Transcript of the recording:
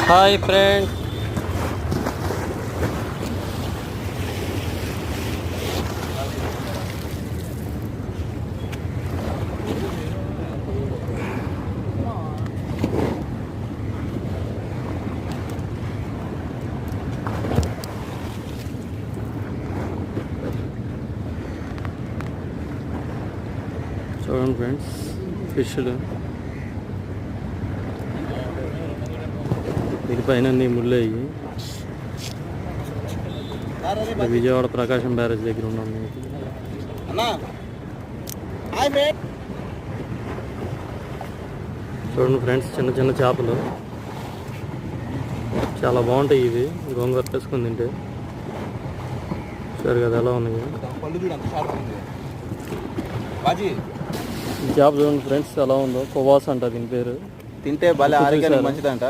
Hi friend, చూడండి friends, ఫిష్లు దీనిపైన అన్ని ముళ్ళు అయ్యి విజయవాడ ప్రకాశం బ్యారేజ్ దగ్గర ఉన్నాం. చూడండి ఫ్రెండ్స్, చిన్న చిన్న చేపలు చాలా బాగుంటాయి. ఇవి గోంగూర వేసుకుని తింటే సరే కదా, ఎలా ఉన్నాయి ఈ చేప చూడండి ఫ్రెండ్స్ ఎలా ఉందో. కొవాస్ అంట దీని పేరు. తింటే భలే ఆరోగ్యానికి మంచిదంట.